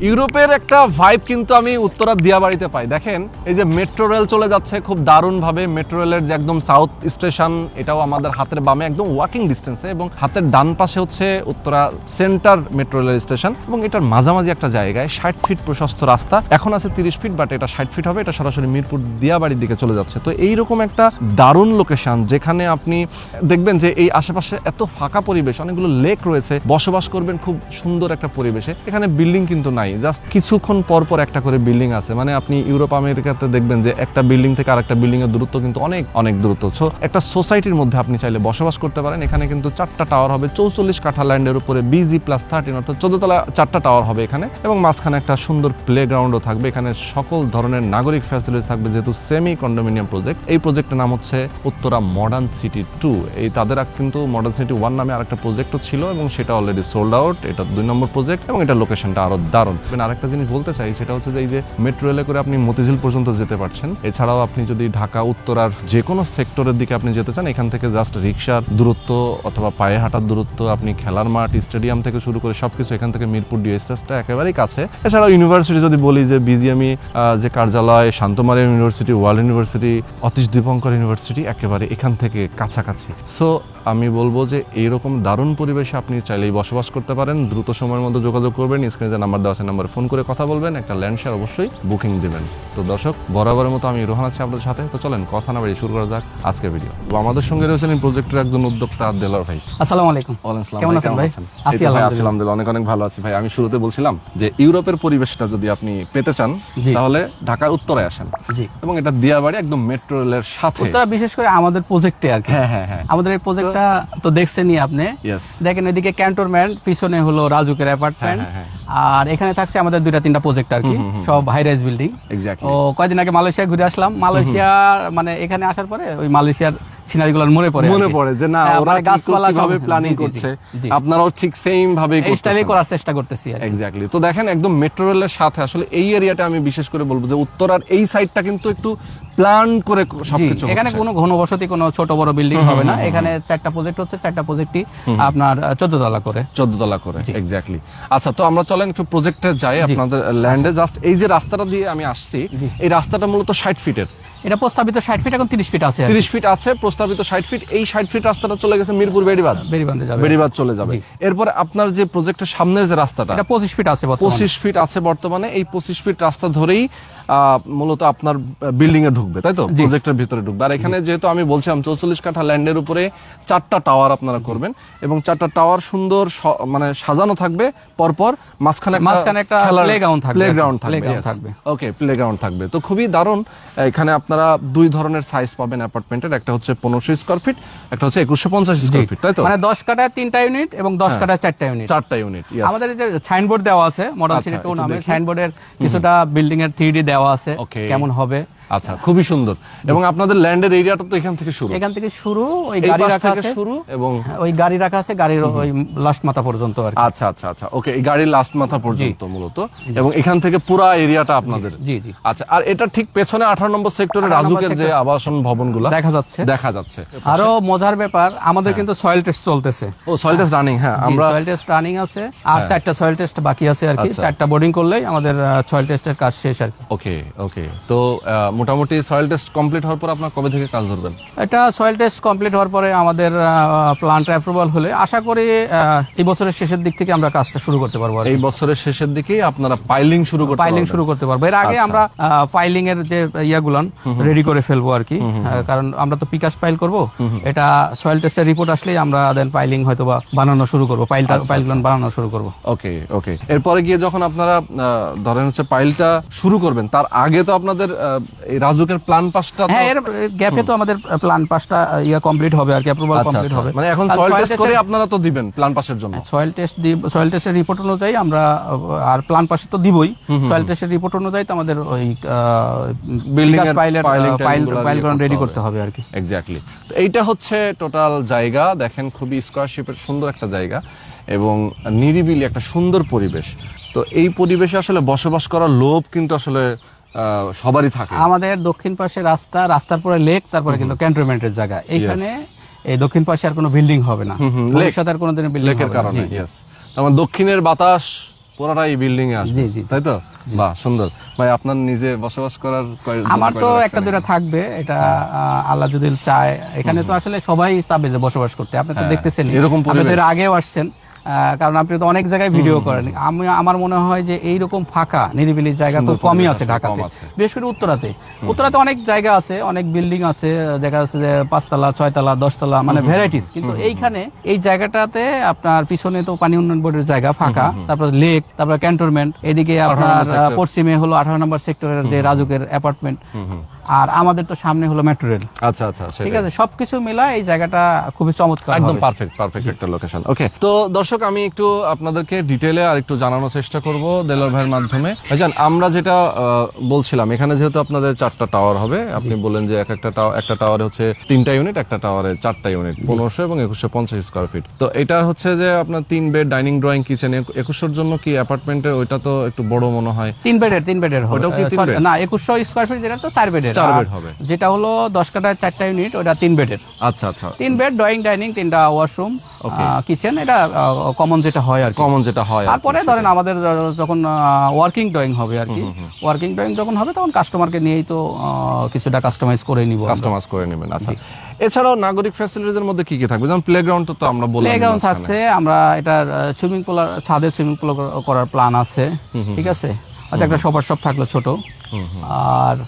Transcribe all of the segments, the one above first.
ইউরোপের একটা ভাইব কিন্তু আমি উত্তরা দিয়াবাড়িতে পাই। দেখেন এই যে মেট্রো রেল চলে যাচ্ছে খুব দারুণভাবে। মেট্রো রেলের যে একদম সাউথ স্টেশন, এটাও আমাদের হাতের বামে একদম ওয়াকিং ডিস্টেন্সে, এবং হাতের ডান পাশে হচ্ছে উত্তরা সেন্টার মেট্রো রেলের স্টেশন, এবং এটার মাঝামাঝি একটা জায়গায় 60 ফিট প্রশস্ত রাস্তা। এখন আছে 30 ফিট, বাট এটা 60 ফিট হবে। এটা সরাসরি মিরপুর দিয়াবাড়ির দিকে চলে যাচ্ছে। তো এইরকম একটা দারুণ লোকেশন, যেখানে আপনি দেখবেন যে এই আশেপাশে এত ফাঁকা পরিবেশ, অনেকগুলো লেক রয়েছে, বসবাস করবেন খুব সুন্দর একটা পরিবেশে। এখানে বিল্ডিং কিন্তু নাই, জাস্ট কিছুক্ষণ পর পর একটা করে বিল্ডিং আছে। মানে আপনি ইউরোপ আমেরিকাতে দেখবেন যে একটা বিল্ডিং থেকে আরেকটা বিল্ডিং এর দূরত্ব কিন্তু অনেক অনেক দূরত্ব। সো একটা সোসাইটির মধ্যে আপনি চাইলে বসবাস করতে পারেন। এখানে কিন্তু 4টা টাওয়ার হবে, 44 কাঠা ল্যান্ডের উপরে, BG+13 অর্থাৎ 14 তলা 4টা টাওয়ার হবে এখানে, এবং মাঝখানে একটা সুন্দর প্লেগ্রাউন্ডও থাকবে। এখানে সকল ধরনের নাগরিক ফ্যাসিলিটিস থাকবে, যেহেতু সেমি কন্ডোমিনিয়াম প্রজেক্ট। এই প্রজেক্টের নাম হচ্ছে উত্তরা মডার্ন সিটি 2। এই তাদের কিন্তু মডার্ন সিটি 1 নামে আরেকটা প্রজেক্টও ছিল, এবং সেটা অলরেডি সোল্ড আউট। এটা 2 নম্বর প্রজেক্ট, এবং এটা লোকেশনটা আরো দারুণ। আরেকটা জিনিস বলতে চাই, সেটা হচ্ছে যে এই যে মেট্রো রেলে করে আপনি মতিঝিল পর্যন্ত যেতে পারছেন। এছাড়াও আপনি যদি ঢাকা উত্তরার যে কোনো সেক্টরের দিকে আপনি যেতে চান, এখান থেকে জাস্ট রিক্সার দূরত্ব অথবা পায়ে হাঁটার দূরত্ব, আপনি খেলার মাঠ, স্টেডিয়াম থেকে শুরু করে সবকিছু এখান থেকে মিরপুর ডিএসএসটা একেবারেই কাছে। এছাড়াও ইউনিভার্সিটি যদি বলি, যে বিজিএমই যে কার্যালয়, Shanto Mariam university, world university, Atish Dipankar university একেবারে এখান থেকে কাছাকাছি। সো আমি বলবো যে এইরকম দারুণ পরিবেশে আপনি চাইলেই বসবাস করতে পারেন। দ্রুত সময়ের মধ্যে যোগাযোগ করবেন, স্ক্রিনে যে নাম্বার দেওয়া আছে নাম্বারে ফোন করে কথা বলবেন, একটা ল্যান্ড শেয়ার অবশ্যই বুকিং দিবেন। তো দর্শক, বরাবরের মতো আমি রোহান আছি আপনাদের সাথে। তো চলেন কথা না বাড়িয়ে শুরু করা যাক আজকের ভিডিও। আমাদের সঙ্গে রয়েছেন এই প্রজেক্টের একজন উদ্যোক্তা দেলোয়ার ভাই। আসসালামু আলাইকুম। কেমন আছেন ভাই? আলহামদুলিল্লাহ, অনেক অনেক ভালো আছি ভাই। আমি শুরুতে বলছিলাম যে ইউরোপের পরিবেশটা যদি আপনি পেতে চান, তাহলে ঢাকার উত্তরায় আসেন, এবং এটা দিয়াবাড়ি একদম মেট্রো রেলের সাথে। উত্তরা বিশেষ করে আমাদের প্রজেক্টে আর কি। হ্যাঁ, আমাদের এই প্রজেক্টটা তো দেখছেনই আপনি। দেখেন এদিকে ক্যান্টনমেন্ট, পিছনে হলো রাজুকের অ্যাপার্টমেন্ট, আর এখানে থাকছে আমাদের 2-3টা প্রজেক্ট আর কি, সব হাই রাইজ বিল্ডিং। ও কয়েকদিন আগে মালয়েশিয়া ঘুরে আসলাম। মালয়েশিয়া মানে এখানে আসার পরে ওই মালয়েশিয়ার সিনারিগুলো মনে পড়ে যে না, ওরা গাছপালা কিভাবে প্ল্যানিং করছে, আপনারাও ঠিক সেম ভাবে এই স্টাইলে করার চেষ্টা করতেছি। এক্স্যাক্টলি। তো দেখেন একদম মেট্রো রেলের সাথে আসলে এই এরিয়াটা আমি বিশেষ করে বলবো যে উত্তরার এই সাইডটা কিন্তু একটু প্ল্যান করে সবকিছু। এখানে কোনো ঘনবসতি, কোনো ছোট বড় বিল্ডিং হবে না। এখানে 4টা প্রজেক্ট হচ্ছে, 4টা প্রজেক্টই আপনার 14 তলা করে। এক্স্যাক্টলি। আচ্ছা, তো আমরা চলেন একটু প্রজেক্টে যাই, আপনাদের ল্যান্ডে। জাস্ট এই যে রাস্তাটা দিয়ে আমি আসছি, এই রাস্তাটা মূলত 60 ফিটের। এটা প্রস্তাবিত 60 ফিট, এখন 30 ফিট আছে। 30 ফিট আছে, প্রস্তাবিত 60 ফিট। এই 60 ফিট রাস্তাটা চলে গেছে মিরপুর বেড়িবাঁধ চলে যাবে। এরপর আপনার যে প্রজেক্টের সামনের যে রাস্তাটা, এটা 25 ফিট আছে। 25 ফিট আছে বর্তমানে। এই 25 ফিট রাস্তা ধরেই মূলত আপনার বিল্ডিং এ ঢুকবে, তাই তো? প্রজেক্টের ভিতরে ঢুকবে। আর এখানে যেহেতু আমি বলছিলাম 44 কাঠা ল্যান্ডের উপরে 4টা টাওয়ার আপনারা করবেন, এবং 4টা টাওয়ার সুন্দর মানে সাজানো থাকবে পরপর। মাঝখানে একটা প্লেগ্রাউন্ড থাকবে। ওকে, প্লেগ্রাউন্ড থাকবে। তো খুবই দারুণ। এখানে আপনারা 2 ধরনের সাইজ পাবেন অ্যাপার্টমেন্টের। একটা হচ্ছে 1500 স্কয়ার ফিট, একটা হচ্ছে 2150 স্কয়ার ফিট, তাই তো? মানে 10 কাঠায় 3টা ইউনিট এবং 10 কাঠায় 4টা ইউনিট। আমাদের যে সাইনবোর্ড দেওয়া আছে মডেল সিটি 2 নামে, সাইনবোর্ডের কিছুটা বিল্ডিং এর 3D দেওয়া আছে, কেমন হবে। আচ্ছা, খুবই সুন্দর। এবং আপনাদের ল্যান্ডের এরিয়াটা তো এখান থেকে শুরু, ওই গাড়ি রাখা আছে শুরু, এবং ওই গাড়ি রাখা আছে, গাড়ির ওই লাস্ট মাথা পর্যন্ত আর কি। আচ্ছা, ওকে, এই গাড়ির লাস্ট মাথা পর্যন্ত মূলত, এবং এখান থেকে পুরো এরিয়াটা আপনাদের। জি। আচ্ছা, আর এটা ঠিক পেছনে 18 নম্বর সেক্টরে রাজুকের যে আবাসন ভবনগুলো দেখা যাচ্ছে। আরো মজার ব্যাপার, আমাদের কিন্তু সয়েল টেস্ট চলতেছে। ও, সয়েল টেস্ট রানিং। হ্যাঁ, আমরা সয়েল টেস্ট রানিং আছে, আর 4টা সয়েল টেস্ট বাকি আছে আর কি। 4টা বোর্ডিং করলেই আমাদের সয়েল টেস্টের কাজ শেষ আর কি। ওকে। তো মোটামুটি সয়েল টেস্ট কমপ্লিট হওয়ার পর আপনার কবে থেকে কাজ ধরবেন? এটা সয়েল টেস্ট কমপ্লিট হওয়ার পরে আমাদের প্ল্যান্ট অ্যাপ্রুভাল হলে আশা করি এই বছরের শেষের দিক থেকে আমরা কাজটা শুরু করতে পারবো। এই বছরের শেষের দিকেই আপনারা পাইলিং শুরু করতে পারবো। এর আগে আমরা ফাইলিং এর যে ইয়াগুলো রেডি করে ফেলবো আর কি, কারণ আমরা তো পিকাস ফাইল করব। এটা সয়েল টেস্টের রিপোর্ট আসলেই আমরা দেন পাইলিং হয়তো বা বানানো শুরু করবো, পাইলগুলো বানানো শুরু করবো। ওকে। এরপরে গিয়ে যখন আপনারা ধরেন হচ্ছে পাইলটা শুরু করবেন, তার আগে তো আপনাদের এই রাজুকের প্ল্যান পাসটা, এর গ্যাপে তো আমাদের প্ল্যান পাসটা কমপ্লিট হবে আর কি, অ্যাপ্রুভাল কমপ্লিট হবে। মানে এখন সয়েল টেস্ট করে আপনারা তো দিবেন প্ল্যান পাসের জন্য। সয়েল টেস্টের রিপোর্ট অনুযায়ী আমরা, আর প্ল্যান পাস তো দিবই, সয়েল টেস্টের রিপোর্ট অনুযায়ী তো আমাদের ওই বিল্ডিং এর পাইলগুলো রেডি করতে হবে আর কি। এক্স্যাক্টলি। তো এইটা হচ্ছে টোটাল জায়গা। দেখেন খুবই স্কয়ার শেপের সুন্দর একটা জায়গা, এবং নিরিবিলি একটা সুন্দর পরিবেশ। তো এই পরিবেশে আসলে বসবাস করার লোভ কিন্তু আসলে সবারই থাকে। আমাদের দক্ষিণ পাশে রাস্তার পরে লেক, তারপরে কিন্তু ক্যান্টনমেন্টের জায়গা। এখানে এই দক্ষিণ পাশে আর কোনো বিল্ডিং হবে না, ভবিষ্যতে আর কোনোদিন বিল্ডিং লেকের কারণে। তার মানে দক্ষিণের বাতাস পুরোটাই বিল্ডিং এ আসবে, জি, জি। তাই তো? বাহ, সুন্দর। ভাই, আপনার নিজে বসবাস করার আমার তো একটা দুটা থাকবে, এটা আল্লাহ যদি চায়। এখানে তো আসলে সবাই চাবে যে বসবাস করতে, আপনি তো দেখতেছেন, এরকম আপনি তো পরিবেশ। এর আগেও আসছেন, কারণ আপনি তো অনেক জায়গায় ভিডিও করেন। আমার মনে হয় যে এইরকম ফাঁকা নিরিবিলি জায়গা খুব কমই আছে ঢাকাতে, বিশেষ করে উত্তরাতে অনেক জায়গা আছে, অনেক বিল্ডিং আছে, দেখা যাচ্ছে যে 5 তলা 6 তলা 10 তলা, মানে ভ্যারাইটিস। কিন্তু এইখানে এই জায়গাটাতে আপনার পিছনে তো পানি উন্নয়ন বোর্ডের জায়গা ফাঁকা, তারপর লেক, তারপর ক্যান্টনমেন্ট, এদিকে আপনার পশ্চিমে হলো 18 নম্বর সেক্টরের যে রাজুকের অ্যাপার্টমেন্ট, আর আমাদের তো সামনে হলো মেট্রো রেল। আচ্ছা আচ্ছা, ঠিক আছে, সবকিছু মিলা এই জায়গাটা খুবই চমৎকার, একদম পারফেক্ট একটা লোকেশন। ওকে, তো দর্শক, আমি একটু আপনাদেরকে ডিটেইলে আর একটু জানানোর চেষ্টা করব দেলোয়ার ভাইয়ের মাধ্যমে। ভাইজান, আমরা যেটা বলছিলাম, এখানে যেহেতু আপনাদের 4টা টাওয়ার হবে, আপনি বলেন যে একটা টাওয়ারে হচ্ছে 3টা ইউনিট, একটা টাওয়ারে 4টা ইউনিট, 1500 এবং 2150 স্কয়ার ফিট। তো এটা হচ্ছে যে আপনার 3 বেড, ডাইনিং, ড্রয়িং, কিচেন। 2100 জন্য কি অ্যাপার্টমেন্টের ওইটা তো একটু বড় মনে হয়। 3 বেডের হবে। ওটাও কি 3 বেড? না, 2100 স্কয়ার ফিট যেটা তো 4 বেডের। 4 বেড হবে। যেটা হলো 10 কাঠায় 4টা ইউনিট, ওটা 3 বেডের। আচ্ছা আচ্ছা, 3 বেড, ড্রয়িং, ডাইনিং, 3টা ওয়াশরুম, কিচেন, এটা কমন যেটা হয় আর কি। কমন যেটা হয়। তারপরে ধরেন আমাদের যখন ওয়ার্কিং ড্রয়িং হবে আর কি, ওয়ার্কিং ড্রয়িং যখন হবে তখন কাস্টমারকে নিয়েই তো কিছুটা কাস্টমাইজ করে নিব, কাস্টমাইজ করে নেবেন। আচ্ছা, এছাড়াও নাগরিক ফ্যাসিলিটিজ এর মধ্যে কি কি থাকবে? যেমন প্লেগ্রাউন্ড তো আমরা বললাম, প্লেগ্রাউন্ড থাকছে, আমরা এটার সুইমিং পুল, ছাদে সুইমিং পুল করার প্ল্যান আছে। ঠিক আছে, আর একটা শপার শপ থাকলো ছোট, আর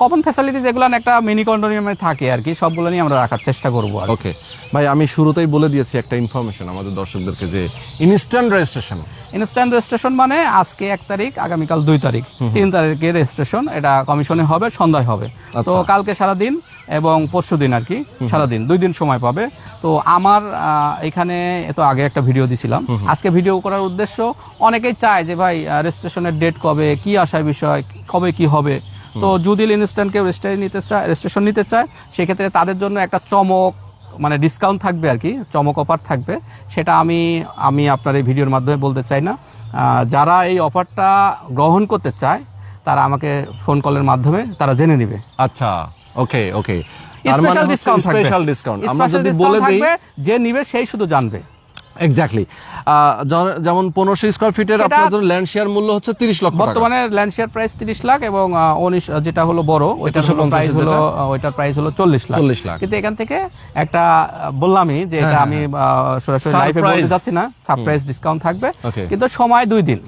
কমন ফ্যাসিলিটি যেগুলো একটা মিনি কন্ডোমিনিয়ামে থাকে আর কি, সবগুলো নিয়ে আমরা রাখার চেষ্টা করবো। ওকে ভাই, আমি শুরুতেই বলে দিয়েছি একটা ইনফরমেশন আমাদের দর্শকদেরকে, যে ইনস্ট্যান্ট রেজিস্ট্রেশন মানে আজকে 1 তারিখ, আগামীকাল 2 তারিখ, 3 তারিখে রেজিস্ট্রেশন। এটা কমিশনে হবে, সন্ধ্যায় হবে। তো কালকে সারাদিন এবং পরশুদিন আর কি সারাদিন, 2 দিন সময় পাবে। তো আমার এখানে তো আগে একটা ভিডিও দিছিলাম, আজকে ভিডিও করার উদ্দেশ্য, অনেকেই চায় যে ভাই রেজিস্ট্রেশনের ডেট কবে, কি আসার বিষয়, কবে কি হবে। তো যদি ইনস্ট্যান্ট কেউ রেজিস্ট্রেশন নিতে চায়, সেক্ষেত্রে তাদের জন্য একটা চমক, মানে ডিসকাউন্ট থাকবে আর কি, চমক অফার থাকবে। সেটা আমি আপনার এই ভিডিওর মাধ্যমে বলতে চাই না। যারা এই অফারটা গ্রহণ করতে চায় তারা আমাকে ফোন কলের মাধ্যমে তারা জেনে নেবে। আচ্ছা, ওকে, স্পেশাল ডিসকাউন্ট আমরা যদি বলে দেই, যে নিবে সেই শুধু জানবে। এক্স্যাক্টলি। যেমন 1500 স্কয়ার ফিটের আপনার জন্য ল্যান্ড শেয়ার মূল্য হচ্ছে 30 লক্ষ টাকা। বর্তমানে ল্যান্ড শেয়ার প্রাইস 30 লাখ, এবং 19 যেটা হলো বড়, ওইটার প্রাইস হলো 40 লাখ। কিন্তু এখান থেকে একটা বললামই যে এটা আমি সরাসরি লাইভে বলতে যাচ্ছি না, সারপ্রাইজ ডিসকাউন্ট থাকবে, কিন্তু সময় 2 দিন।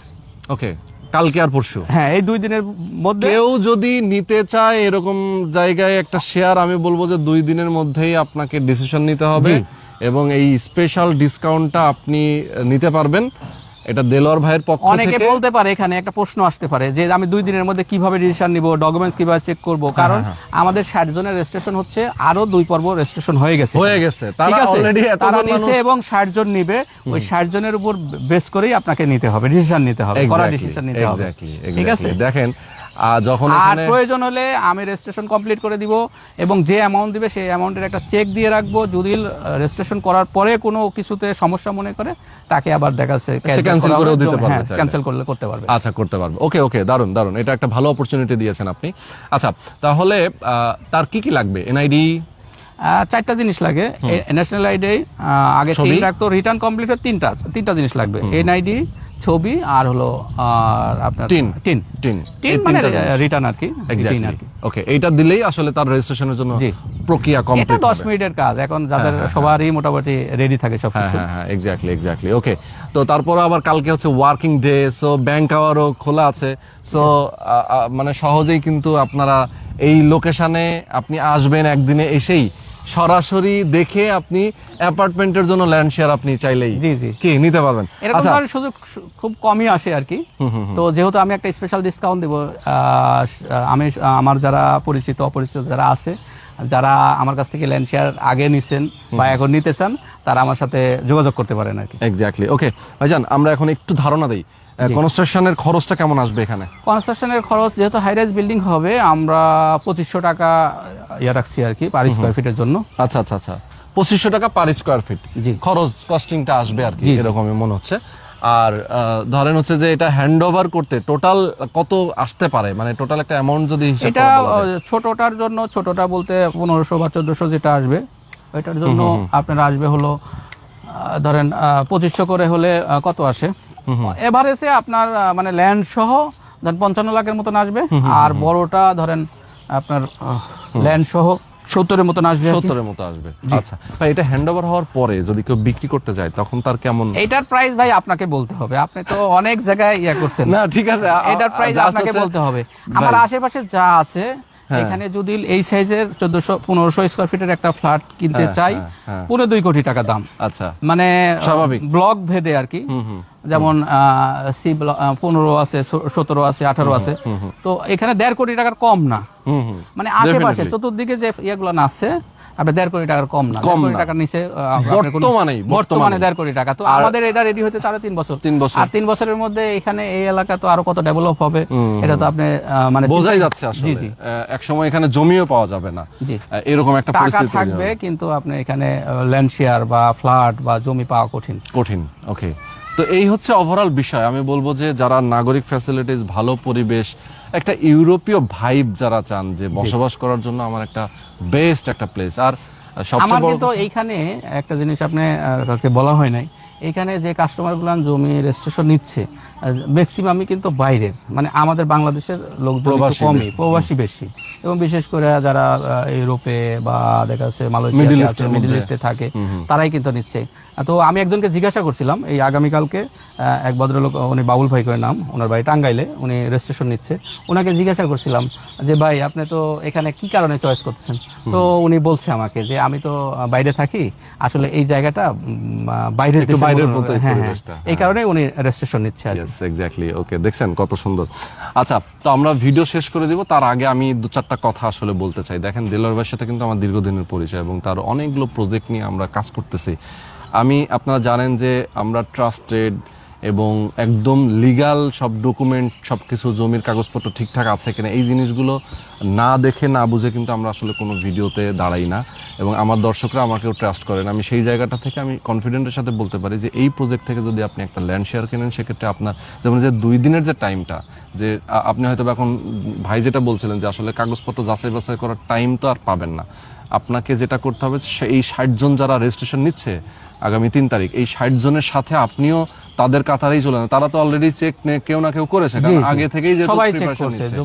ওকে, কালকে আর পরশু। হ্যাঁ, এই 2 দিনের মধ্যে কেউ যদি নিতে চায় এরকম জায়গায় একটা শেয়ার, আমি বলবো যে 2 দিনের মধ্যেই আপনাকে ডিসিশন নিতে হবে, এবং এই স্পেশাল ডিসকাউন্টটা আপনি নিতে পারবেন। এটা দেলোয়ার ভাইয়ের পক্ষ থেকে। অনেকে বলতে পারে, এখানে একটা প্রশ্ন আসতে পারে যে আমি 2 দিনের মধ্যে কিভাবে ডিসিশন নিব, ডকুমেন্টস কিভাবে চেক করব, কারণ আমাদের 60 জনের রেজিস্ট্রেশন হচ্ছে, আরো 2 পর্ব রেজিস্ট্রেশন হয়ে গেছে, তারা অলরেডি তারা নিছে, এবং 60 জন নিবে। ওই 60 জনের উপর বেস করেই আপনাকে নিতে হবে, ডিসিশন নিতে হবে, করা ডিসিশন নিতে হবে। ঠিক আছে, দেখেন, যখন আর প্রয়োজন হলে আমি রেজিস্ট্রেশন কমপ্লিট করে দিব, এবং যে অ্যামাউন্ট দিবে সেই অ্যামাউন্টের একটা চেক দিয়ে রাখবো। যদি রেজিস্ট্রেশন করার পরে কোনো কিছুতে সমস্যা মনে করে, তাকে আবার দেখাচ্ছে ক্যান্সেল করেও দিতে পারবে, ক্যান্সেল করতে পারবে। আচ্ছা, করতে পারবে। ওকে, দারুন, এটা একটা ভালো অপরচুনিটি দিয়েছেন আপনি। আচ্ছা, তাহলে তার কি লাগবে? এনআইডি, 4টা জিনিস লাগে। ন্যাশনাল আইডি আগে ঠিক রাখতো, রিটার্ন কমপ্লিট হয়ে 3টা জিনিস লাগবে, এনআইডি, ছবি, আর হলো আপনার টিন মানে রিটার্ন আর কি। ওকে, এইটা দিলেই আসলে তার রেজিস্ট্রেশনের জন্য প্রক্রিয়া কমপ্লিট। এটা 10 মিনিটের কাজ, এখন যাদের সবারই মোটামুটি রেডি থাকে সবকিছু। হ্যাঁ, এক্স্যাক্টলি। ওকে, তো তারপর আবার কালকে হচ্ছে ওয়ার্কিং ডে, সো ব্যাংক আওয়ারও খোলা আছে। সো মানে সহজেই কিন্তু আপনারা এই লোকেশনে আপনি আসবেন, একদিনে এসেই সরাসরি দেখে আপনি অ্যাপার্টমেন্টের জন্য ল্যান্ড শেয়ার আপনি চাইলেই কি নিতে পারবেন। এরকম সুযোগ খুব কমই আসে আর কি। তো যেহেতু আমি একটা স্পেশাল ডিসকাউন্ট দেব, আমি আমার যারা পরিচিত অপরিচিত যারা আছে, যারা আমার কাছ থেকে ল্যান্ড শেয়ার আগে নিছেন বা এখন নিতে চান, তারা আমার সাথে যোগাযোগ করতে পারেন আর কি। এক্স্যাক্টলি। ওকে ভাইজান, আমরা এখন একটু ধারণা দেই, কনস্ট্রাকশনের খরচটা কেমন আসবে এখানে? কনস্ট্রাকশনের খরচ, যেহেতু হাই রাইজ বিল্ডিং হবে, আমরা 2500 টাকা রাখছি আর কি পার স্কয়ার ফিটের জন্য। আচ্ছা, 2500 টাকা পার স্কয়ার ফিট খরচ, কস্টিংটা আসবে আর কি, এরকমই মনে হচ্ছে। আর ধরেন হচ্ছে যে এটা হ্যান্ড ওভার করতে টোটাল কত আসতে পারে, মানে টোটাল একটা অ্যামাউন্ট যদি হিসাব এটা ছোটটার জন্য, ছোটটা বলতে 1500 বা 1400 যেটা আসবে, ওইটার জন্য আপনার আসবে হলো ধরেন 2500 করে হলে কত আসে, এভারেজে আপনার মানে ল্যান্ড সহ ধরেন 55 লাখের মতন আসবে, আর বড়টা ধরেন আপনার ল্যান্ড সহ 70-এর মতন আসবে। 70-এর মতো আসবে। আচ্ছা ভাই, এটা হ্যান্ডওভার হওয়ার পরে যদি কেউ বিক্রি করতে যায় তখন তার কেমন? এটার প্রাইস ভাই আপনাকে বলতে হবে, আপনি তো অনেক জায়গায় ইয়া করছেন। না ঠিক আছে, এটার প্রাইস আপনাকে বলতে হবে। আমার আশেপাশে যা আছে এখানে যদি এই সাইজের 1400-1500 স্কয়ার ফিটের একটা ফ্ল্যাট কিনতে চাই 2.5 কোটি টাকা দাম। আচ্ছা, মানে স্বাভাবিক ব্লক ভেদে আর কি, যেমন সি ব্লক 15 আছে, 17 আছে, 18 আছে, তো এখানে 1.5 কোটি টাকার কম না। মানে আশেপাশে চতুর্দিকে যে ইয়েগুলো আছে আপনার 1.5 কোটি টাকার কম না, 1.5 কোটি টাকার নিচে বর্তমানে 1.5 কোটি টাকা। তো আমাদের এটা রেডি হতে 3.5 বছর, আর 3 বছরের মধ্যে এখানে এই এলাকা তো আরো কত ডেভেলপ হবে এটা তো আপনি মানে বোঝাই যাচ্ছে আসলে। এক সময় এখানে জমিও পাওয়া যাবে না, এরকম একটা পরিস্থিতি থাকবে, কিন্তু আপনি এখানে ল্যান্ড শেয়ার বা ফ্ল্যাট বা জমি পাওয়া কঠিন। ওকে, তো এই হচ্ছে ওভারঅল বিষয়। আমি বলবো যে যারা নাগরিক ফ্যাসিলিটিস, ভালো পরিবেশ, একটা ইউরোপীয় ভাইব যারা চান, যে বসবাস করার জন্য আমার একটা বেস্ট একটা প্লেস। আর সবচেয়ে বড় তো এইখানে একটা জিনিস আপনি কাউকে বলা হয় নাই, এখানে যে কাস্টমারগুলো জমি রেজিস্ট্রেশন নিচ্ছে ম্যাক্সিমামই কিন্তু বাইরের, মানে আমাদের বাংলাদেশের লোকজন কমই, প্রবাসী বেশি, এবং বিশেষ করে যারা ইউরোপে বা দেখা যাচ্ছে মালয়েশিয়া, মিডল ইস্টে থাকে তারাই কিন্তু নিচ্ছে। তো আমি একজনকে জিজ্ঞাসা করছিলাম এই আগামীকালকে, এক ভদ্রলোক, উনি বাবুল ভাই করে নাম, ওনার বাড়ি টাঙ্গাইলে, উনি রেজিস্ট্রেশন নিচ্ছে। ওনাকে জিজ্ঞাসা করছিলাম যে ভাই আপনি তো এখানে কি কারণে চয়েস করতেছেন? তো উনি বলছে আমাকে যে আমি তো বাইরে থাকি, আসলে এই জায়গাটা বাইরের মতো, এই কারণে উনি রেজিস্ট্রেশন নিচ্ছে আর কি। এক্স্যাক্টলি। ওকে, দেখছেন কত সুন্দর। আচ্ছা, তো আমরা ভিডিও শেষ করে দিব, তার আগে আমি 2-4টা কথা আসলে বলতে চাই। দেখেন, দেলোয়ার ভাইয়ের সাথে কিন্তু আমার দীর্ঘদিনের পরিচয় এবং তার অনেকগুলো প্রজেক্ট নিয়ে আমরা কাজ করতেছি। আপনারা জানেন যে আমরা ট্রাস্টেড এবং একদম লিগ্যাল সব ডকুমেন্ট, সবকিছু জমির কাগজপত্র ঠিকঠাক আছে কিনা, এই জিনিসগুলো না দেখে না বুঝে কিন্তু আমরা আসলে কোনো ভিডিওতে দাঁড়াই না, এবং আমার দর্শকরা আমাকেও ট্রাস্ট করেন। আমি সেই জায়গাটা থেকে আমি কনফিডেন্টের সাথে বলতে পারি যে এই প্রজেক্ট থেকে যদি আপনি একটা ল্যান্ড শেয়ার কেনেন, সেক্ষেত্রে আপনার যেমন যে 2 দিনের যে টাইমটা, যে আপনি হয়তো এখন ভাই যেটা বলছিলেন যে আসলে কাগজপত্র যাচাই বাছাই করার টাইম তো আর পাবেন না। আপনাকে যেটা করতে হবে, এই 60 জন যারা রেজিস্ট্রেশন নিচ্ছে আগামী 3 তারিখ, এই 60 জনের সাথে আপনিও তাদের কাতারেই চলে যান। তারা তো অলরেডি চেক কেউ না কেউ করেছে, কারণ আগে থেকেই যে প্রিপারেশন নিচ্ছে।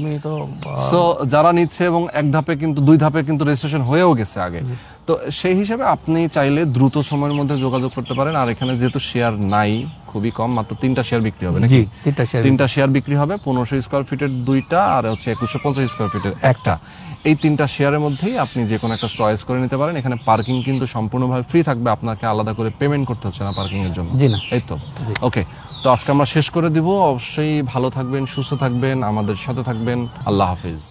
সো যারা নিচ্ছে, এবং 1 ধাপে কিন্তু 2 ধাপে কিন্তু রেজিস্ট্রেশন হয়েও গেছে আগে। তো সেই হিসেবে আপনি চাইলে দ্রুত সময়ের মধ্যে যোগাযোগ করতে পারেন। আর এখানে যেহেতু শেয়ার নাই, খুবই কম, মাত্র 3টা শেয়ার বিক্রি হবে নাকি? 3টা শেয়ার বিক্রি হবে, 1500 স্কয়ার ফিটের 2টা, আর হচ্ছে 2150 স্কয়ার ফিটের 1টা। এই 3টা শেয়ারের মধ্যেই আপনি যে কোনো একটা চয়েস করে নিতে পারেন। এখানে পার্কিং কিন্তু সম্পূর্ণভাবে ফ্রি থাকবে, আপনাকে আলাদা করে পেমেন্ট করতে হচ্ছে না পার্কিং এর জন্য। এই তো। ওকে, তো আজকে আমরা শেষ করে দিব। অবশ্যই ভালো থাকবেন, সুস্থ থাকবেন, আমাদের সাথে থাকবেন। আল্লাহ হাফেজ।